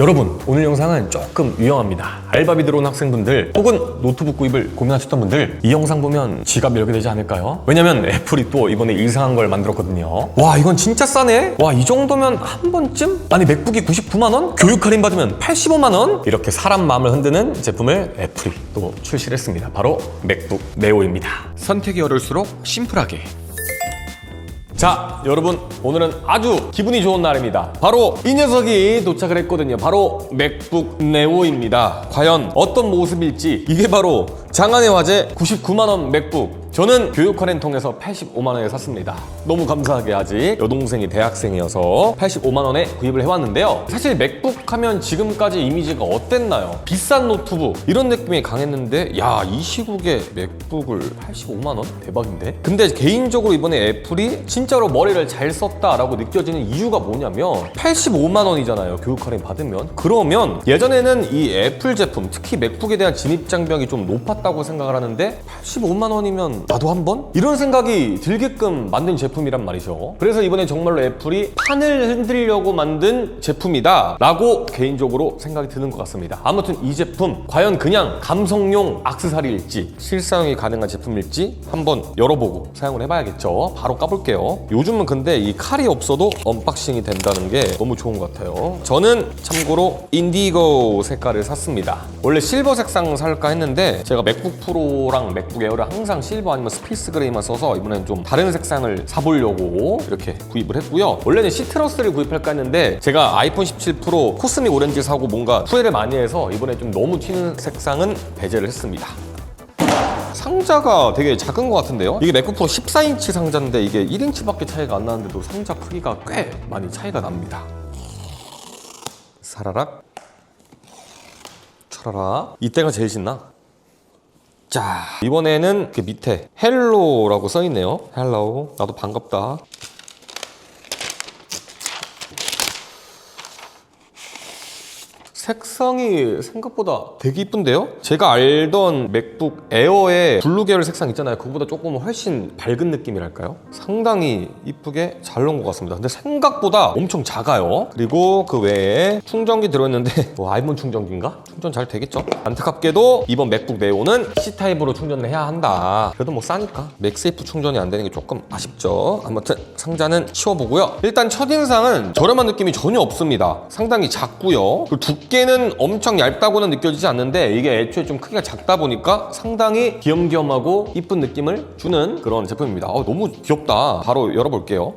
여러분, 오늘 영상은 조금 유용합니다. 알바비 들어온 학생분들 혹은 노트북 구입을 고민하셨던 분들 이 영상 보면 지갑 열게 되지 않을까요? 왜냐면 애플이 또 이번에 이상한 걸 만들었거든요. 와, 이건 진짜 싸네? 와, 이 정도면 한 번쯤? 아니, 맥북이 99만원? 교육 할인 받으면 85만원? 이렇게 사람 마음을 흔드는 제품을 애플이 또 출시를 했습니다. 바로 맥북 네오입니다. 선택이 어려울수록 심플하게. 자, 여러분, 오늘은 아주 기분이 좋은 날입니다. 바로 이 녀석이 도착을 했거든요. 바로 맥북 네오입니다. 과연 어떤 모습일지. 이게 바로 장안의 화제 99만원 맥북. 저는 교육 할인 통해서 85만원에 샀습니다. 너무 감사하게 아직 여동생이 대학생이어서 85만원에 구입을 해왔는데요. 사실 맥북 하면 지금까지 이미지가 어땠나요? 비싼 노트북 이런 느낌이 강했는데 야, 이 시국에 맥북을 85만원? 대박인데? 근데 개인적으로 이번에 애플이 진짜로 머리를 잘 썼다라고 느껴지는 이유가 뭐냐면 85만원이잖아요. 교육 할인 받으면. 그러면 예전에는 이 애플 제품, 특히 맥북에 대한 진입장벽이 좀 높았다고 생각을 하는데 85만원이면 나도 한번? 이런 생각이 들게끔 만든 제품이란 말이죠. 그래서 이번에 정말로 애플이 판을 흔들려고 만든 제품이다 라고 개인적으로 생각이 드는 것 같습니다. 아무튼 이 제품 과연 그냥 감성용 액세서리일지 실사용이 가능한 제품일지 한번 열어보고 사용을 해봐야겠죠. 바로 까볼게요. 요즘은 근데 이 칼이 없어도 언박싱이 된다는 게 너무 좋은 것 같아요. 저는 참고로 인디고 색깔을 샀습니다. 원래 실버 색상 살까 했는데 제가 맥북 프로랑 맥북 에어를 항상 실버 아니면 스페이스 그레이만 써서 이번엔 좀 다른 색상을 사보려고 이렇게 구입을 했고요. 원래는 시트러스를 구입할까 했는데 제가 아이폰 17 프로 코스믹 오렌지 사고 뭔가 후회를 많이 해서 이번에 좀 너무 튀는 색상은 배제를 했습니다. 상자가 되게 작은 것 같은데요? 이게 맥북 프로 14인치 상자인데 이게 1인치밖에 차이가 안 나는데도 상자 크기가 꽤 많이 차이가 납니다. 사라락 쳐라라. 이때가 제일 신나. 자, 이번에는 그 밑에 헬로라고 써있네요. 헬로. 나도 반갑다. 색상이 생각보다 되게 이쁜데요? 제가 알던 맥북 에어의 블루 계열 색상 있잖아요. 그거보다 조금 훨씬 밝은 느낌이랄까요? 상당히 이쁘게 잘 나온 것 같습니다. 근데 생각보다 엄청 작아요. 그리고 그 외에 충전기 들어있는데 뭐 아이폰 충전기인가? 충전 잘 되겠죠? 안타깝게도 이번 맥북 네오는 C타입으로 충전을 해야 한다. 그래도 뭐 싸니까 맥세이프 충전이 안 되는 게 조금 아쉽죠. 아무튼 상자는 치워보고요. 일단 첫인상은 저렴한 느낌이 전혀 없습니다. 상당히 작고요. 그리고 두께는 엄청 얇다고는 느껴지지 않는데 이게 애초에 좀 크기가 작다 보니까 상당히 귀염귀염하고 이쁜 느낌을 주는 그런 제품입니다. 너무 귀엽다. 바로 열어볼게요.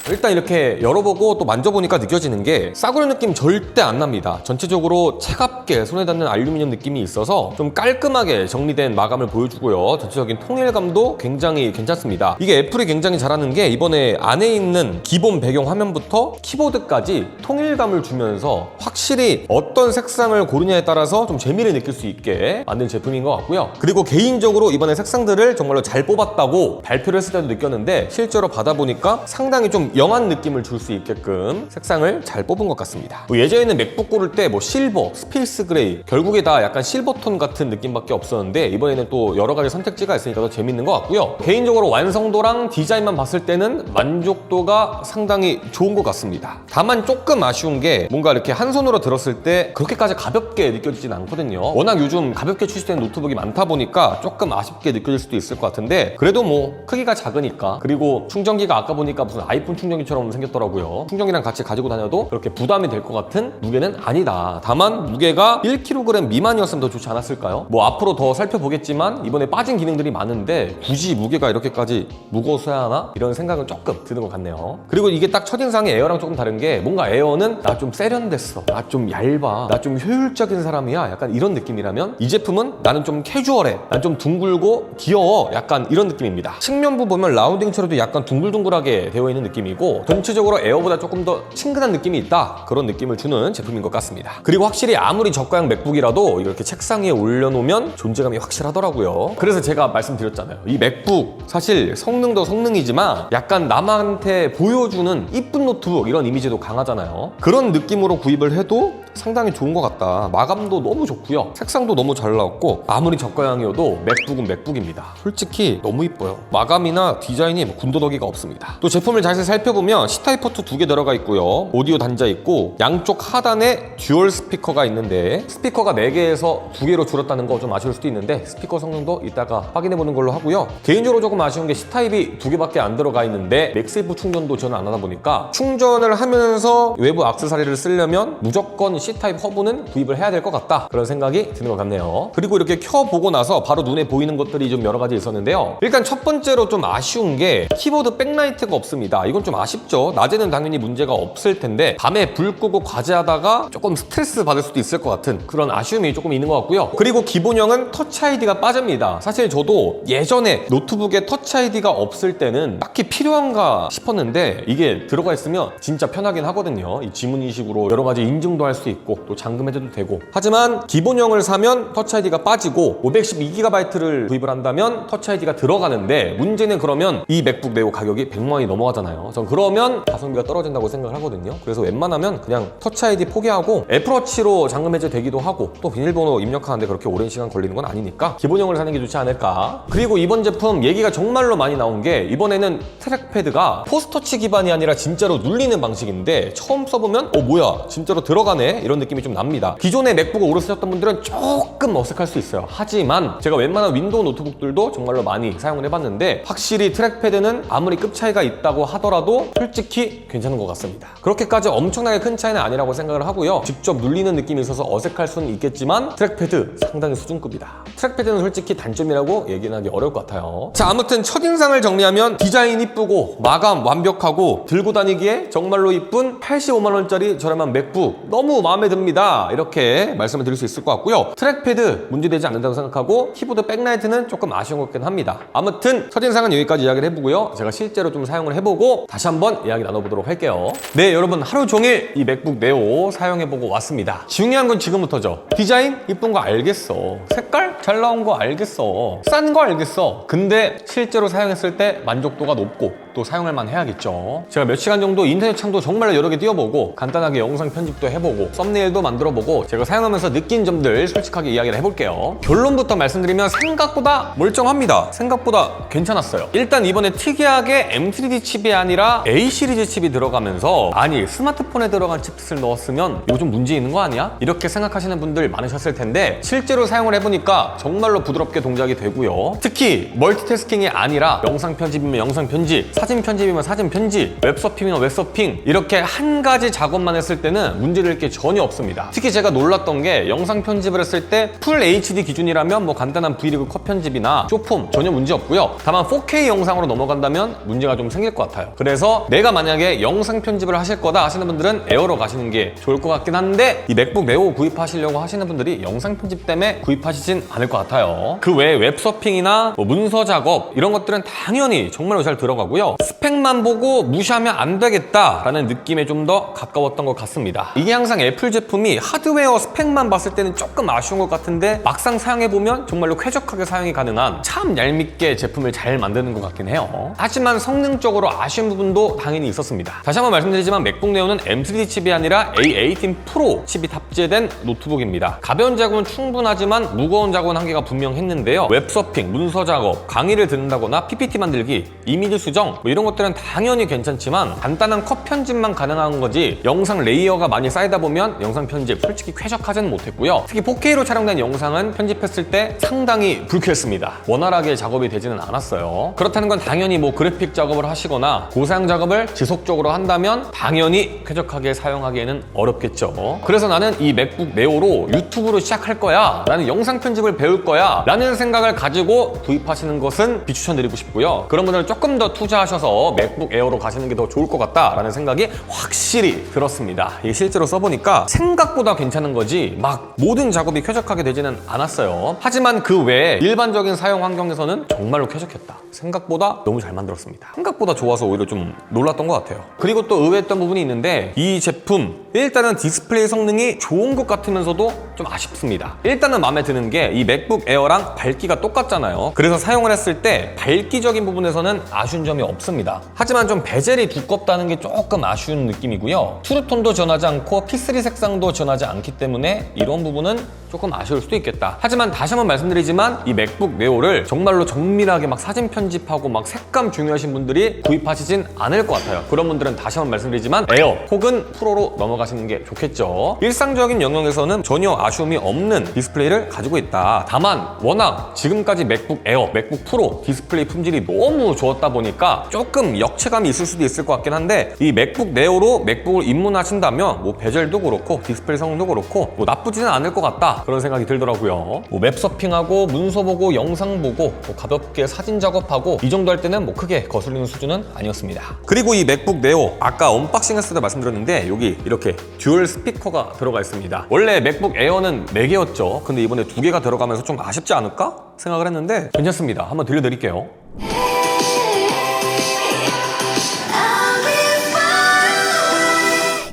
일단 이렇게 열어보고 또 만져보니까 느껴지는 게 싸구려 느낌 절대 안 납니다. 전체적으로 차갑게 손에 닿는 알루미늄 느낌이 있어서 좀 깔끔하게 정리된 마감을 보여주고요. 전체적인 통일감도 굉장히 괜찮습니다. 이게 애플이 굉장히 잘하는 게 이번에 안에 있는 기본 배경 화면부터 키보드까지 통일감을 주면서 확실히 어떤 색상을 고르냐에 따라서 좀 재미를 느낄 수 있게 만든 제품인 것 같고요. 그리고 개인적으로 이번에 색상들을 정말로 잘 뽑았다고 발표를 했을 때도 느꼈는데 실제로 받아보니까 상당히 좀 영한 느낌을 줄 수 있게끔 색상을 잘 뽑은 것 같습니다. 예전에는 맥북 고를 때 뭐 실버, 스페이스 그레이 결국에 다 약간 실버톤 같은 느낌밖에 없었는데 이번에는 또 여러 가지 선택지가 있으니까 더 재밌는 것 같고요. 개인적으로 완성도랑 디자인만 봤을 때는 만족도가 상당히 좋은 것 같습니다. 다만 조금 아쉬운 게 뭔가 이렇게 한 손으로 들었을 때 그렇게까지 가볍게 느껴지진 않거든요. 워낙 요즘 가볍게 출시되는 노트북이 많다 보니까 조금 아쉽게 느껴질 수도 있을 것 같은데 그래도 뭐 크기가 작으니까 그리고 충전기가 아까 보니까 무슨 아이폰 충전기처럼 생겼더라고요. 충전기랑 같이 가지고 다녀도 그렇게 부담이 될 것 같은 무게는 아니다. 다만 무게가 1kg 미만이었으면 더 좋지 않았을까요? 뭐 앞으로 더 살펴보겠지만 이번에 빠진 기능들이 많은데 굳이 무게가 이렇게까지 무거워서야 하나? 이런 생각은 조금 드는 것 같네요. 그리고 이게 딱 첫인상에 에어랑 조금 다른 게 뭔가 에어는 나 좀 세련됐어, 나 좀 얇아, 나 좀 효율적인 사람이야, 약간 이런 느낌이라면 이 제품은 나는 좀 캐주얼해, 난 좀 둥글고 귀여워, 약간 이런 느낌입니다. 측면부 보면 라운딩 처리도 약간 둥글둥글하게 되어 있는 느낌이고 전체적으로 에어보다 조금 더 친근한 느낌이 있다, 그런 느낌을 주는 제품인 것 같습니다. 그리고 확실히 아무리 아무리 저가형 맥북이라도 이렇게 책상 위에 올려놓으면 존재감이 확실하더라고요. 그래서 제가 말씀드렸잖아요. 이 맥북 사실 성능도 성능이지만 약간 남한테 보여주는 이쁜 노트북 이런 이미지도 강하잖아요. 그런 느낌으로 구입을 해도 상당히 좋은 것 같다. 마감도 너무 좋고요. 색상도 너무 잘 나왔고 아무리 저가형이어도 맥북은 맥북입니다. 솔직히 너무 이뻐요. 마감이나 디자인이 군더더기가 없습니다. 또 제품을 자세히 살펴보면 C타입 포트 2개 들어가 있고요. 오디오 단자 있고 양쪽 하단에 듀얼 스피커가 있는데 스피커가 4개에서 2개로 줄었다는 거 좀 아쉬울 수도 있는데 스피커 성능도 이따가 확인해보는 걸로 하고요. 개인적으로 조금 아쉬운 게 C타입이 2개밖에 안 들어가 있는데 맥세이프 충전도 저는 안 하다 보니까 충전을 하면서 외부 액세서리를 쓰려면 무조건 C타입 허브는 구입을 해야 될 것 같다. 그런 생각이 드는 것 같네요. 그리고 이렇게 켜보고 나서 바로 눈에 보이는 것들이 좀 여러 가지 있었는데요. 일단 첫 번째로 좀 아쉬운 게 키보드 백라이트가 없습니다. 이건 좀 아쉽죠. 낮에는 당연히 문제가 없을 텐데 밤에 불 끄고 과제하다가 조금 스트레스 받을 수도 있을 것 같은 그런 아쉬움이 조금 있는 것 같고요. 그리고 기본형은 터치 아이디가 빠집니다. 사실 저도 예전에 노트북에 터치 아이디가 없을 때는 딱히 필요한가 싶었는데 이게 들어가 있으면 진짜 편하긴 하거든요. 이 지문인식으로 여러 가지 인증도 할 수 있고 또 잠금해줘도 되고. 하지만 기본형을 사면 터치 아이디가 빠지고 512GB를 구입을 한다면 터치 아이디가 들어가는데 문제는 그러면 이 맥북 네오 가격이 100만 원이 넘어가잖아요. 전 그러면 가성비가 떨어진다고 생각을 하거든요. 그래서 웬만하면 그냥 터치 아이디 포기하고 애플워치로 잠금 해제 되기도 하고 또 비밀번호 입력하는데 그렇게 오랜 시간 걸리는 건 아니니까 기본형을 사는 게 좋지 않을까. 그리고 이번 제품 얘기가 정말로 많이 나온 게 이번에는 트랙패드가 포스터치 기반이 아니라 진짜로 눌리는 방식인데 처음 써보면 뭐야 진짜로 들어가네 이런 느낌이 좀 납니다. 기존의 맥북을 오래 쓰셨던 분들은 조금 어색할 수 있어요. 하지만 제가 웬만한 윈도우 노트북들도 정말로 많이 사용을 해봤는데 확실히 트랙패드는 아무리 급 차이가 있다고 하더라도 솔직히 괜찮은 것 같습니다. 그렇게까지 엄청나게 큰 차이는 아니라고 생각을 하고요. 직접 눌리는 느낌이 있어서 어색할 수는 있겠지만 트랙패드 상당히 수준급이다. 트랙패드는 솔직히 단점이라고 얘기는 하기 어려울 것 같아요. 자, 아무튼 첫인상을 정리하면 디자인 이쁘고 마감 완벽하고 들고 다니기에 정말로 이쁜 85만 원짜리 저렴한 맥북 너무 마음에 듭니다. 이렇게 말씀을 드릴 수 있을 것 같고요. 트랙패드 문제되지 않는다고 생각하고 키보드 백라이트는 조금 아쉬운 것 같긴 합니다. 아무튼 첫인상은 여기까지 이야기를 해보고요. 제가 실제로 좀 사용을 해보고 다시 한번 이야기 나눠보도록 할게요. 네, 여러분 하루 종일 이 맥북 네오 사용해보고 왔습니다. 중요한 건 지금부터죠. 디자인 이쁜 거 알겠어. 색깔 잘 나온 거 알겠어. 싼 거 알겠어. 근데 실제로 사용했을 때 만족도가 높고 또 사용할 만 해야겠죠. 제가 몇 시간 정도 인터넷 창도 정말 여러 개 띄워보고 간단하게 영상 편집도 해보고 썸네일도 만들어보고 제가 사용하면서 느낀 점들 솔직하게 이야기를 해볼게요. 결론부터 말씀드리면 생각보다 멀쩡합니다. 생각보다 괜찮았어요. 일단 이번에 특이하게 M3D 칩이 아니라 A 시리즈 칩이 들어가면서 아니 스마트폰에 들어간 칩셋을 넣었으면 이거 좀 문제 있는 거 아니야? 이렇게 생각하시는 분들 많으셨을 텐데 실제로 사용을 해보니까 정말로 부드럽게 동작이 되고요. 특히 멀티태스킹이 아니라 영상 편집이면 영상 편집, 사진 편집이면 사진 편집, 웹서핑이면 웹서핑 이렇게 한 가지 작업만 했을 때는 문제될 게 전혀 없습니다. 특히 제가 놀랐던 게 영상 편집을 했을 때 풀 HD 기준이라면 뭐 간단한 브이로그 컷 편집이나 쇼폼 전혀 문제 없고요. 다만 4K 영상으로 넘어간다면 문제가 좀 생길 것 같아요. 그래서 내가 만약에 영상 편집을 하실 거다 하시는 분들은 에어로 가시는 게 좋을 것 같긴 한데 이 맥북 네오 구입하시려고 하시는 분들이 영상 편집 때문에 구입하시진 않을 것 같아요. 그 외에 웹서핑이나 뭐 문서 작업 이런 것들은 당연히 정말로 잘 들어가고요. 스펙만 보고 무시하면 안 되겠다라는 느낌에 좀 더 가까웠던 것 같습니다. 이게 항상 애플 제품이 하드웨어 스펙만 봤을 때는 조금 아쉬운 것 같은데 막상 사용해보면 정말로 쾌적하게 사용이 가능한 참 얄밉게 제품을 잘 만드는 것 같긴 해요. 하지만 성능적으로 아쉬운 부분도 당연히 있었습니다. 다시 한번 말씀드리지만 맥북 네오는 M3D 칩이 아니라 A18 프로 칩이 탑재된 노트북입니다. 가벼운 작업은 충분하지만 무거운 작업은 한계가 분명했는데요. 웹서핑, 문서 작업, 강의를 듣는다거나 PPT 만들기, 이미지 수정 뭐 이런 것들은 당연히 괜찮지만 간단한 컷 편집만 가능한 거지 영상 레이어가 많이 쌓이다 보면 영상 편집 솔직히 쾌적하지는 못했고요. 특히 4K로 촬영된 영상은 편집했을 때 상당히 불쾌했습니다. 원활하게 작업이 되지는 않았어요. 그렇다는 건 당연히 뭐 그래픽 작업을 하시거나 고사양 작업을 지속적으로 한다면 당연히 쾌적하게 사용하기에는 어렵겠죠. 그래서 나는 이 맥북 네오로 유튜브로 시작할 거야, 나는 영상 편집을 배울 거야 라는 생각을 가지고 구입하시는 것은 비추천드리고 싶고요. 그런 분들은 조금 더 투자하셔서 맥북 에어로 가시는 게 더 좋을 것 같다라는 생각이 확실히 들었습니다. 이게 실제로 써보니까 생각보다 괜찮은 거지 막 모든 작업이 쾌적하게 되지는 않았어요. 하지만 그 외에 일반적인 사용 환경에서는 정말로 쾌적했다. 생각보다 너무 잘 만들었습니다. 생각보다 좋아서 오히려 좀 놀랐던 것 같아요. 그리고 또 의외였던 부분이 있는데 이 제품 일단은 디스플레이 성능이 좋은 것 같으면서도 좀 아쉽습니다. 일단은 마음에 드는 게 이 맥북 에어랑 밝기가 똑같잖아요. 그래서 사용을 했을 때 밝기적인 부분에서는 아쉬운 점이 없습니다. 하지만 좀 베젤이 두껍다는 게 조금 아쉬운 느낌이고요. 투르톤도 전하지 않고 P3 색상도 전하지 않기 때문에 이런 부분은 조금 아쉬울 수도 있겠다. 하지만 다시 한번 말씀드리지만 이 맥북 네오를 정말로 정밀하게 막 사진 편집하고 막 색감 중요하신 분들이 구입하시진 않을 것 같아요. 그런 분들은 다시 한번 말씀드리지만 에어 혹은 프로로 넘어가시는 게 좋겠죠. 일상적인 영역에서는 전혀 아쉬움이 없는 디스플레이를 가지고 있다. 다만 워낙 지금까지 맥북 에어, 맥북 프로 디스플레이 품질이 너무 좋았다 보니까 조금 역체감이 있을 수도 있을 것 같긴 한데 이 맥북 네오로 맥북을 입문하신다면 뭐 베젤도 그렇고 디스플레이 성능도 그렇고 뭐 나쁘지는 않을 것 같다, 그런 생각이 들더라고요. 뭐 웹서핑하고 문서 보고 영상 보고 뭐 가볍게 사진 작업하고 이 정도 할 때는 뭐 크게 거슬리는 수준은 아니었습니다. 그리고 이 맥북 네오 아까 언박싱 했을 때 말씀드렸는데 여기 이렇게 듀얼 스피커가 들어가 있습니다. 원래 맥북 에어는 4개였죠. 근데 이번에 2개가 들어가면서 좀 아쉽지 않을까 생각을 했는데 괜찮습니다. 한번 들려드릴게요.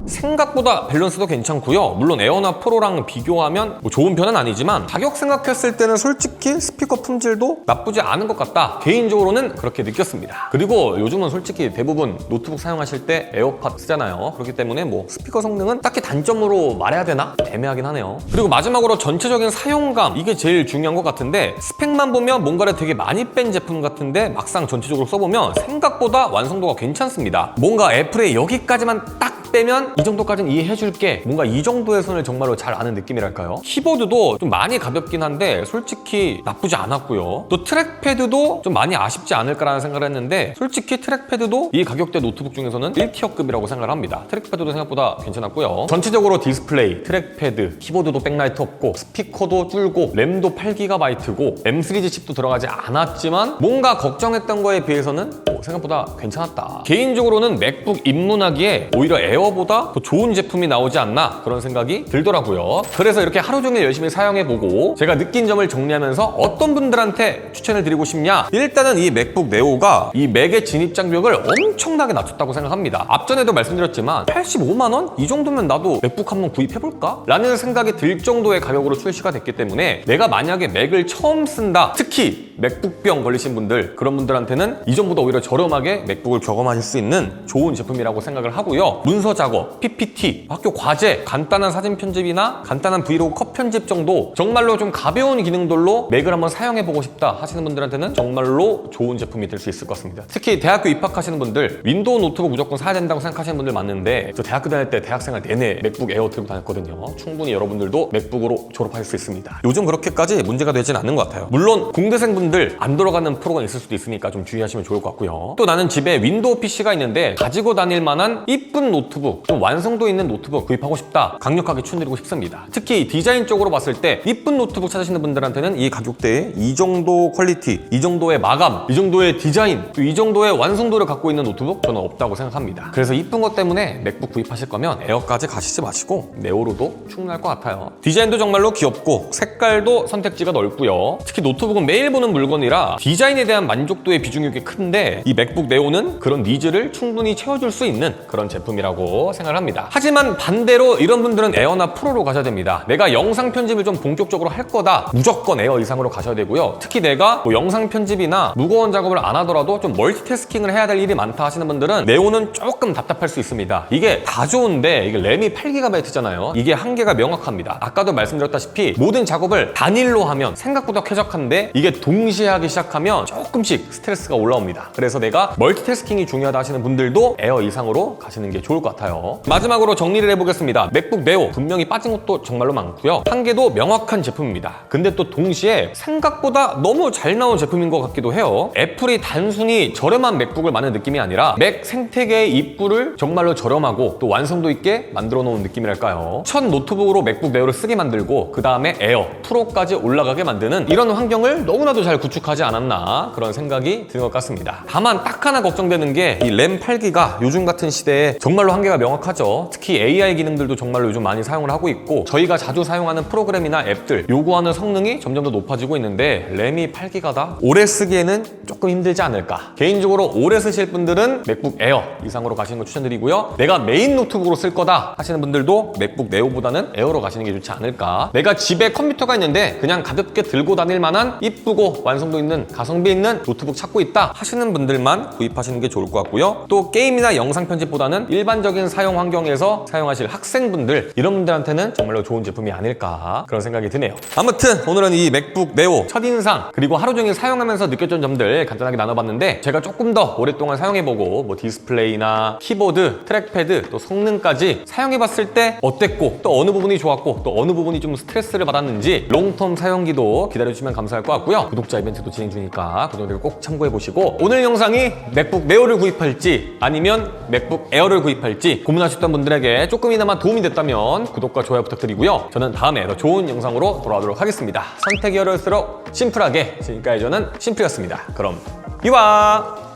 생각보다 밸런스도 괜찮고요. 물론 에어나 프로랑 비교하면 뭐 좋은 편은 아니지만 가격 생각했을 때는 솔직히 스피커 품질도 나쁘지 않은 것 같다, 개인적으로는 그렇게 느꼈습니다. 그리고 요즘은 솔직히 대부분 노트북 사용하실 때 에어팟 쓰잖아요. 그렇기 때문에 뭐 스피커 성능은 딱히 단점으로 말해야 되나? 애매하긴 하네요. 그리고 마지막으로 전체적인 사용감, 이게 제일 중요한 것 같은데 스펙만 보면 뭔가를 되게 많이 뺀 제품 같은데 막상 전체적으로 써보면 생각보다 완성도가 괜찮습니다. 뭔가 애플의 여기까지만 딱 빼면 이 정도까지는 이해해줄게, 뭔가 이 정도의 선을 정말로 잘 아는 느낌이랄까요. 키보드도 좀 많이 가볍긴 한데 솔직히 나쁘지 않았고요. 또 트랙패드도 좀 많이 아쉽지 않을까라는 생각을 했는데 솔직히 트랙패드도 이 가격대 노트북 중에서는 1티어급이라고 생각을 합니다. 트랙패드도 생각보다 괜찮았고요. 전체적으로 디스플레이, 트랙패드, 키보드도 백라이트 없고 스피커도 줄고 램도 8GB고 M3G 칩도 들어가지 않았지만 뭔가 걱정했던 거에 비해서는 생각보다 괜찮았다. 개인적으로는 맥북 입문하기에 오히려 에어보다 더 좋은 제품이 나오지 않나, 그런 생각이 들더라고요. 그래서 이렇게 하루 종일 열심히 사용해보고 제가 느낀 점을 정리하면서 어떤 분들한테 추천을 드리고 싶냐, 일단은 이 맥북 네오가 이 맥의 진입 장벽을 엄청나게 낮췄다고 생각합니다. 앞전에도 말씀드렸지만 85만 원? 이 정도면 나도 맥북 한번 구입해볼까? 라는 생각이 들 정도의 가격으로 출시가 됐기 때문에 내가 만약에 맥을 처음 쓴다, 특히 맥북병 걸리신 분들, 그런 분들한테는 이전보다 오히려 저렴하게 맥북을 경험하실 수 있는 좋은 제품이라고 생각을 하고요. 문서 작업, PPT, 학교 과제, 간단한 사진 편집이나 간단한 브이로그 컷 편집 정도 정말로 좀 가벼운 기능들로 맥을 한번 사용해보고 싶다 하시는 분들한테는 정말로 좋은 제품이 될 수 있을 것 같습니다. 특히 대학교 입학하시는 분들, 윈도우 노트북 무조건 사야 된다고 생각하시는 분들 많은데 저 대학교 다닐 때 대학생활 내내 맥북 에어 들고 다녔거든요. 충분히 여러분들도 맥북으로 졸업하실 수 있습니다. 요즘 그렇게까지 문제가 되진 않는 것 같아요. 물론 공대생분들 안 들어가는 프로가 있을 수도 있으니까 좀 주의하시면 좋을 것 같고요. 또 나는 집에 윈도우 PC가 있는데 가지고 다닐 만한 이쁜 노트북, 좀 완성도 있는 노트북 구입하고 싶다, 강력하게 추천드리고 싶습니다. 특히 디자인 쪽으로 봤을 때 이쁜 노트북 찾으시는 분들한테는 이 가격대에 이 정도 퀄리티, 이 정도의 마감, 이 정도의 디자인, 또 이 정도의 완성도를 갖고 있는 노트북 저는 없다고 생각합니다. 그래서 이쁜 것 때문에 맥북 구입하실 거면 에어까지 가시지 마시고 네오로도 충분할 것 같아요. 디자인도 정말로 귀엽고 색깔도 선택지가 넓고요. 특히 노트북은 매일 보는 물건이라 디자인에 대한 만족도의 비중이 꽤 큰데 이 맥북 네오는 그런 니즈를 충분히 채워줄 수 있는 그런 제품이라고 생각을 합니다. 하지만 반대로 이런 분들은 에어나 프로로 가셔야 됩니다. 내가 영상 편집을 좀 본격적으로 할 거다, 무조건 에어 이상으로 가셔야 되고요. 특히 내가 뭐 영상 편집이나 무거운 작업을 안 하더라도 좀 멀티태스킹을 해야 될 일이 많다 하시는 분들은 네오는 조금 답답할 수 있습니다. 이게 다 좋은데 이게 램이 8GB잖아요. 이게 한계가 명확합니다. 아까도 말씀드렸다시피 모든 작업을 단일로 하면 생각보다 쾌적한데 이게 동시에 하기 시작하면 조금씩 스트레스가 올라옵니다. 그래서 내가 멀티태스킹이 중요하다 하시는 분들도 에어 이상으로 가시는 게 좋을 것 같아요. 마지막으로 정리를 해보겠습니다. 맥북 네오 분명히 빠진 것도 정말로 많고요. 한계도 명확한 제품입니다. 근데 또 동시에 생각보다 너무 잘 나온 제품인 것 같기도 해요. 애플이 단순히 저렴한 맥북을 만든 느낌이 아니라 맥 생태계의 입구를 정말로 저렴하고 또 완성도 있게 만들어 놓은 느낌이랄까요. 첫 노트북으로 맥북 네오를 쓰게 만들고 그 다음에 에어, 프로까지 올라가게 만드는 이런 환경을 너무나도 잘 구축하지 않았나 그런 생각이 드는 것 같습니다. 다만 딱 하나 걱정되는 게 이 램 8기가 요즘 같은 시대에 정말로 한계가 명확하죠. 특히 AI 기능들도 정말로 요즘 많이 사용을 하고 있고 저희가 자주 사용하는 프로그램이나 앱들 요구하는 성능이 점점 더 높아지고 있는데 램이 8기가다? 오래 쓰기에는 조금 힘들지 않을까. 개인적으로 오래 쓰실 분들은 맥북 에어 이상으로 가시는 걸 추천드리고요. 내가 메인 노트북으로 쓸 거다 하시는 분들도 맥북 네오보다는 에어로 가시는 게 좋지 않을까. 내가 집에 컴퓨터가 있는데 그냥 가볍게 들고 다닐 만한 이쁘고 완성도 있는 가성비 있는 노트북 찾고 있다 하시는 분들만 구입하시는 게 좋을 것 같고요. 또 게임이나 영상 편집보다는 일반적인 사용 환경에서 사용하실 학생분들 이런 분들한테는 정말로 좋은 제품이 아닐까 그런 생각이 드네요. 아무튼 오늘은 이 맥북 네오 첫인상 그리고 하루 종일 사용하면서 느꼈던 점들 간단하게 나눠봤는데 제가 조금 더 오랫동안 사용해보고 뭐 디스플레이나 키보드, 트랙패드 또 성능까지 사용해봤을 때 어땠고 또 어느 부분이 좋았고 또 어느 부분이 좀 스트레스를 받았는지 롱텀 사용기도 기다려주시면 감사할 것 같고요. 구독자 이벤트도 진행 중이니까 그 점들 꼭 참고해보시고 오늘 영상이 맥북 네오를 구입할지 아니면 맥북 에어를 구입할지 고민하셨던 분들에게 조금이나마 도움이 됐다면 구독과 좋아요 부탁드리고요. 저는 다음에 더 좋은 영상으로 돌아오도록 하겠습니다. 선택이 어려울수록 심플하게 지금까지 저는 심플이었습니다. 그럼 이와